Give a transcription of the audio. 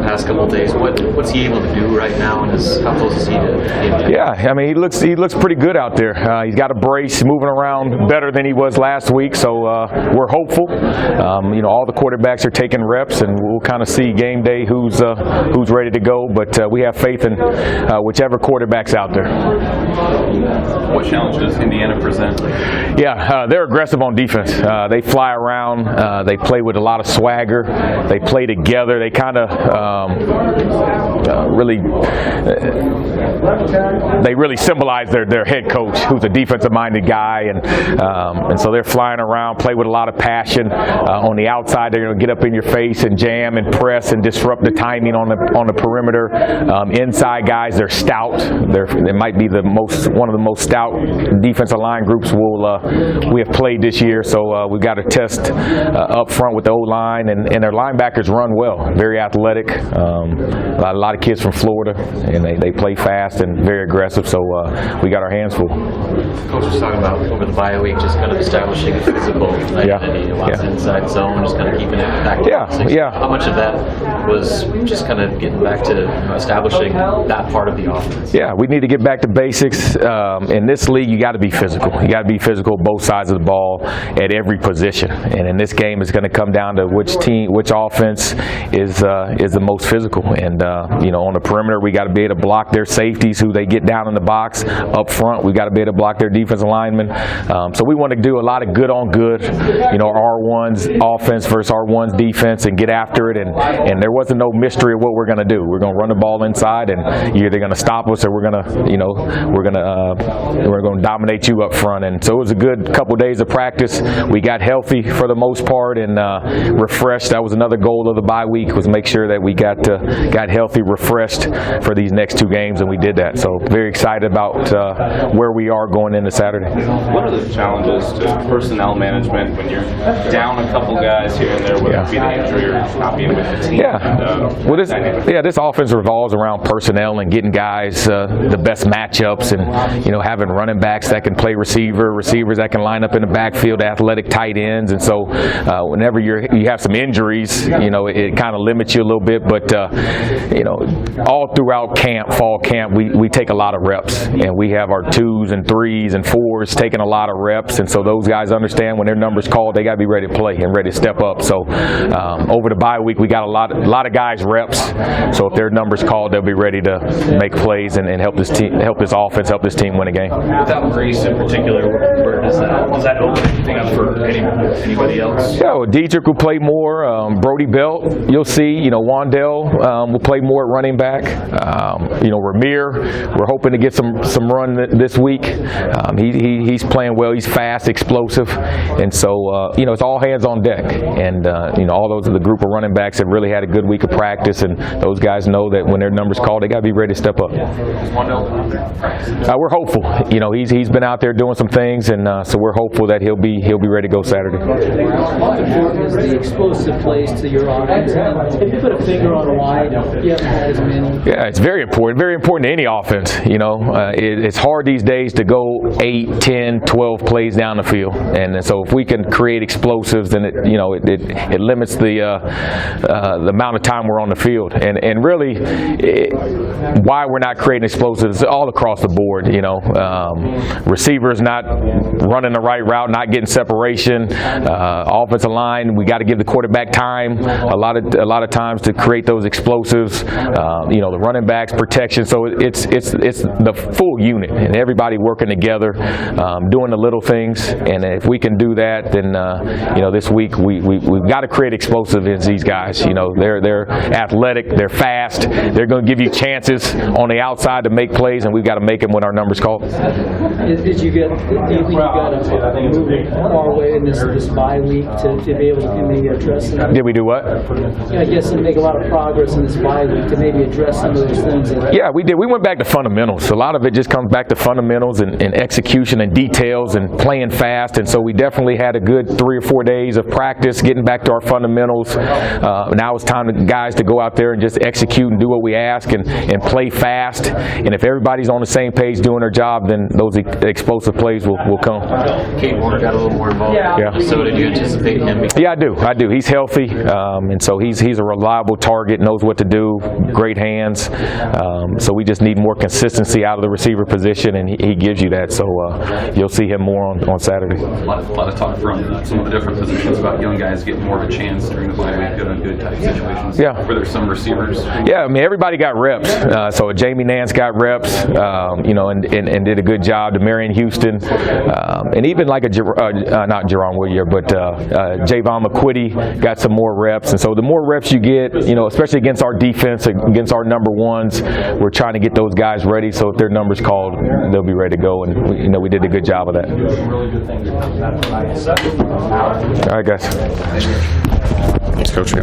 past couple of days. What's he able to do right now, and how close is he to? Yeah, I mean, he looks pretty good out there. He's got a brace, moving around better than he was last week, so we're hopeful. All the quarterbacks are taking reps, and we'll kind of see game day who's ready to go. But we have faith in whichever quarterback's out there. What challenge does Indiana present? Yeah, they're aggressive on defense. They fly around. They play with a lot of swagger. They play together. They kind of really symbolize their head coach, who's a defensive-minded guy, and so they're flying around, play with a lot of passion. On the outside, they're going to get up in your face and jam and press and disrupt the timing on the perimeter. Inside guys, they're stout. They might be one of the most stout defensive line groups we have played this year. So we've got to test up front with the O-line, and their linebackers run well, very athletic. A lot of kids from Florida, and they play fast and very aggressive. So we got our hands full. Coach was talking about over the bye week, just kind of establishing a physical identity, lots of inside zone, just kind of keeping it back to basics. How much of that was just kind of getting back to establishing that part of the offense? Yeah, we need to get back to basics. In this league, you got to be physical. You got to be physical both sides of the ball at every position. And in this game, it's going to come down to which offense is the most physical. And on the perimeter, we got to be able to block their safeties who they get down in the box. Up front, we got to be able to block their defensive linemen. So we want to do a lot of good on good. R1's offense versus R1's defense, and get after it. And there wasn't no mystery of what we're going to do. We're going to run the ball inside, and you're either going to stop us or we're going to dominate you up front. And so it was a good couple days of practice. We got healthy for the most part and refreshed. That was another goal of the bye week, was make sure that we got healthy, refreshed for these next two games, and we did that. So very excited about where we are going into Saturday. What are the challenges to personnel management when you're down a couple guys here and there, whether it be the injury or not being with the team? This offense revolves around personnel and getting guys the best matchups, and having running backs that can play receivers that can line up in the backfield, athletic tight ends. And so whenever you have some injuries, it kind of limits you a little bit. But all throughout fall camp, we take a lot of reps, and we have our 2s and 3s and 4s taking a lot of reps. And so those guys understand when their number's called, they got to be ready to play and ready to step up. So over the bye week, we got a lot of guys reps. So if their number's called, they'll be ready to make plays and help this team, help this offense, help this team win a game. Without Grease in particular, where does that open anything up for anybody else? Yeah, well, Diedrich will play more. Brody Belt, you'll see. Wandell will play more at running back. Ramir, we're hoping to get some run this week. He's playing well. He's fast, explosive, and so it's all hands on deck. And all those are the group of running backs that really had a good week of practice, and those guys know that when their number's called, they got to be ready to step up. We're hopeful. He's been out there doing some things, and so we're hopeful that he'll be ready to go Saturday. Is the explosive plays to your offense? Have you put a finger on why you haven't had as many? Yeah, it's very important to any offense. It's hard these days to go 8, 10, 12 plays down the field, and so if we can create explosives, then it limits the amount of time we're on the field. And really, why we're not creating explosives all across the board. Receivers not running the right route, not getting separation. Offensive line, we got to give the quarterback time a lot of times to create those explosives. The running backs protection. So it's the full unit, and everybody working together, doing the little things. And if we can do that, then this week we've got to create explosive in these guys. They're athletic, they're fast, they're going to give you chances on the outside to make plays, and we've got to make them when our number's called. Do you think you got to move far away in this bye week to be able to maybe address them? Did we do what? I guess to make a lot of progress in this bye week to maybe address some of those things. Yeah, we did. We went back to fundamentals. A lot of it just comes back to fundamentals and execution and details and playing fast. And so we definitely had a good 3 or 4 days of practice, getting back to our fundamentals. Now it's time for guys to go out there and just execute and do what we ask and play fast. And if everybody's on the same page doing their job, then those explosive plays will come. Kate Warner got a little more involved. Yeah. So did you anticipate him? Yeah, I do. He's healthy, and so he's a reliable target, knows what to do, great hands. So we just need more consistency out of the receiver position, and he gives you that. So you'll see him more on Saturday. A lot of talk from some of the different positions about young guys getting more of a chance during the bye week in good type situations. Yeah. Were there some receivers? Yeah, I mean, everybody got reps. So Jamie Nance got reps, and did a good job. To Marion Houston, and even like not Jerron Whittier, but Javon McQuitty got some more reps. And so the more reps you get, especially against our defense, against our number ones, we're trying to get those guys ready. So if their number's called, they'll be ready to go. And we did a good job of that. All right, guys. Thanks, Coach.